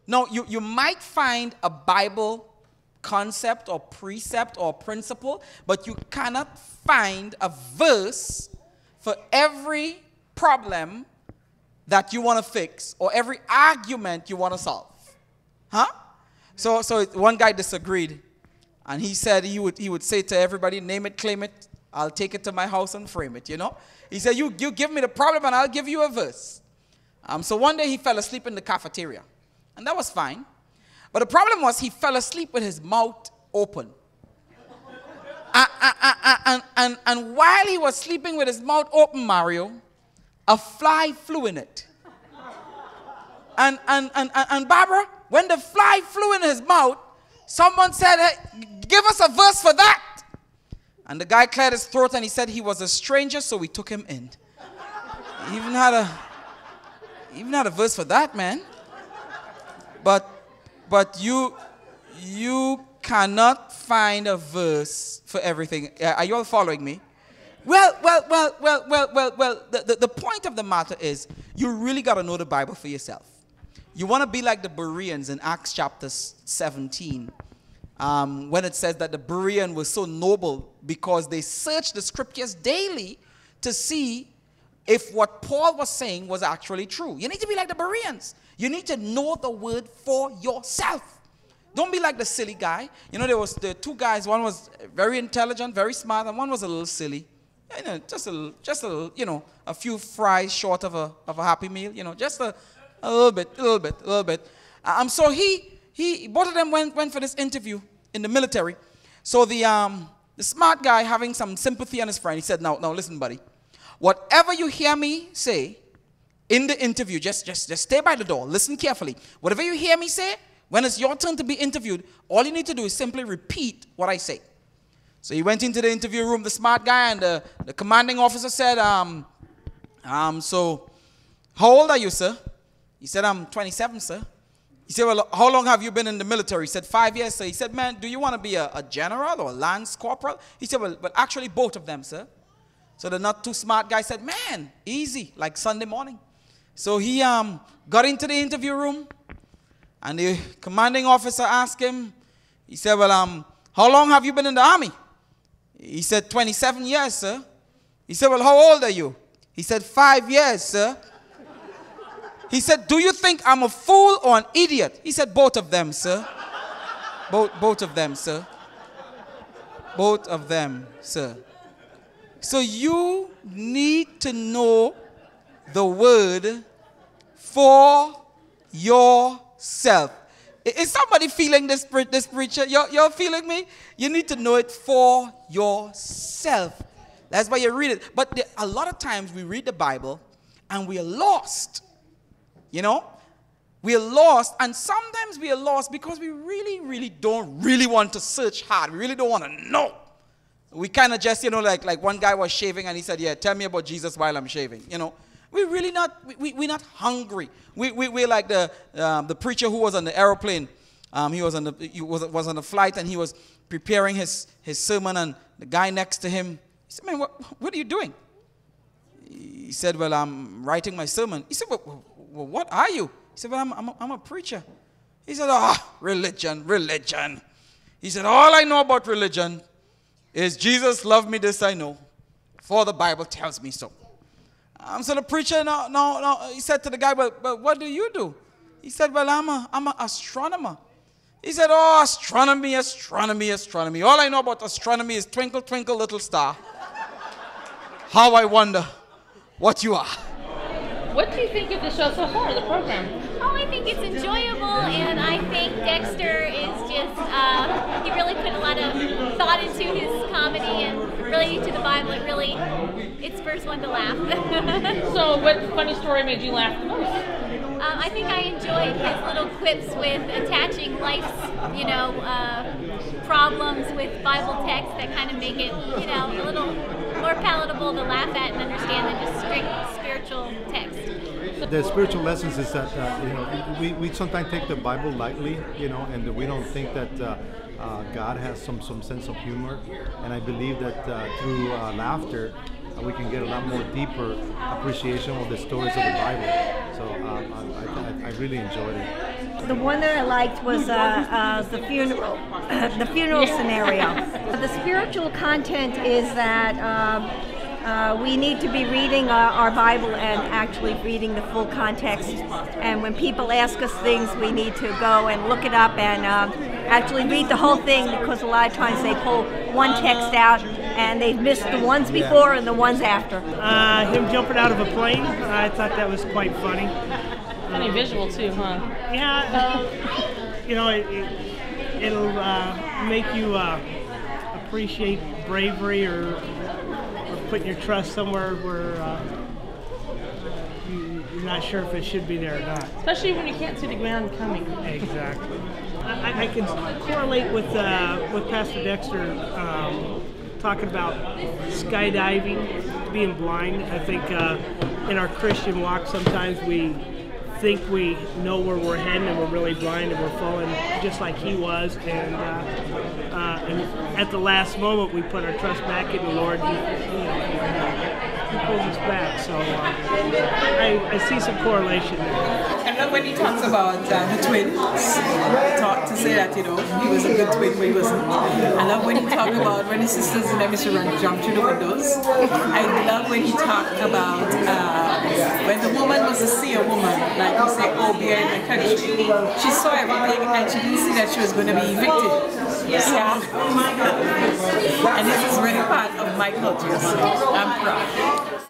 Now, you might find a Bible concept or precept or principle, but you cannot find a verse for every problem that you want to fix or every argument you want to solve. Huh? So one guy disagreed, and he said he would say to everybody, name it, claim it, I'll take it to my house and frame it, you know. He said, you give me the problem and I'll give you a verse. So one day he fell asleep in the cafeteria, and that was fine. But the problem was he fell asleep with his mouth open. And while he was sleeping with his mouth open, Mario, a fly flew in it. And Barbara, when the fly flew in his mouth, someone said, hey, give us a verse for that. And the guy cleared his throat and he said he was a stranger, so we took him in. He even had a verse for that, man. But you cannot find a verse for everything. Are you all following me? Well, the point of the matter is you really got to know the Bible for yourself. You want to be like the Bereans in Acts chapter 17, when it says that the Berean was so noble because they searched the scriptures daily to see if what Paul was saying was actually true. You need to be like the Bereans. You need to know the word for yourself. Don't be like the silly guy. You know, there was the two guys. One was very intelligent, very smart, and one was a little silly. You know, just a little, you know, a few fries short of a Happy Meal. You know, just a little bit. So both of them went for this interview in the military. So the smart guy, having some sympathy on his friend, he said, "Now listen, buddy. Whatever you hear me say in the interview, just stay by the door. Listen carefully. Whatever you hear me say, when it's your turn to be interviewed, all you need to do is simply repeat what I say." So he went into the interview room, the smart guy, and the commanding officer said, so how old are you, sir? He said, I'm 27, sir. He said, well, how long have you been in the military? He said, 5 years, sir. He said, man, do you want to be a general or a lance corporal? He said, well, actually both of them, sir. So the not too smart guy said, man, easy, like Sunday morning. So he got into the interview room, and the commanding officer asked him, he said, well, how long have you been in the army? He said, 27 years, sir. He said, well, how old are you? He said, 5 years, sir. He said, do you think I'm a fool or an idiot? He said, both of them, sir. Both of them, sir. Both of them, sir. So you need to know the word for yourself. Is somebody feeling this preacher? You're feeling me? You need to know it for yourself. That's why you read it. But a lot of times we read the Bible and we are lost. You know? We are lost, and sometimes we are lost because we really don't want to search hard. We really don't want to know. We kind of just, you know, like one guy was shaving and he said, yeah, tell me about Jesus while I'm shaving. You know? We're really not, we're not hungry. We're like the preacher who was on the aeroplane. He was on the flight and he was preparing his sermon, and the guy next to him, he said, man, what are you doing? He said, well, I'm writing my sermon. He said, well, what are you? He said, well, I'm a preacher. He said, religion. He said, all I know about religion is Jesus loved me, this I know, for the Bible tells me so. So the preacher, no, he said to the guy, but what do you do? He said, well, I'm an astronomer. He said, oh, astronomy. All I know about astronomy is twinkle, twinkle, little star. How I wonder what you are. What do you think of the show so far, the program? Oh, I think it's enjoyable, and I think Dexter is just, he really put a lot of thought into his comedy and relating to the Bible. It spurs one to laugh. So what funny story made you laugh the most? I think I enjoyed his little quips with attaching life's, problems with Bible texts that kind of make it, a little more palatable to laugh at and understand than just strict spiritual text. The spiritual lessons is that we sometimes take the Bible lightly, and we don't think that God has some sense of humor. And I believe that through laughter, we can get a lot more deeper appreciation of the stories of the Bible. So I really enjoyed it. The one that I liked was the funeral scenario. The spiritual content is that we need to be reading our Bible and actually reading the full context. And when people ask us things, we need to go and look it up and actually read the whole thing, because a lot of times they pull one text out and they've missed the ones before and the ones after. Him jumping out of a plane, I thought that was quite funny. Funny visual too, huh? Yeah, you know, it'll make you appreciate bravery or putting your trust somewhere where you're not sure if it should be there or not. Especially when you can't see the ground coming. Exactly. I can correlate with Pastor Dexter talking about skydiving, being blind. I think in our Christian walk sometimes we think we know where we're heading and we're really blind and we're falling just like he was, and at the last moment we put our trust back in the Lord. He pulls us back, so I see some correlation there. I love when he talks about the twins, to say that, you know, he was a good twin, but he wasn't. I love when he talked about when his sisters and them used to run, jump through the windows. I love when he talked about when the woman was a seer woman, like you say, oh, behind the country. She saw everything and she didn't see that she was going to be evicted. Yeah. And this is really part of my culture, so I'm proud.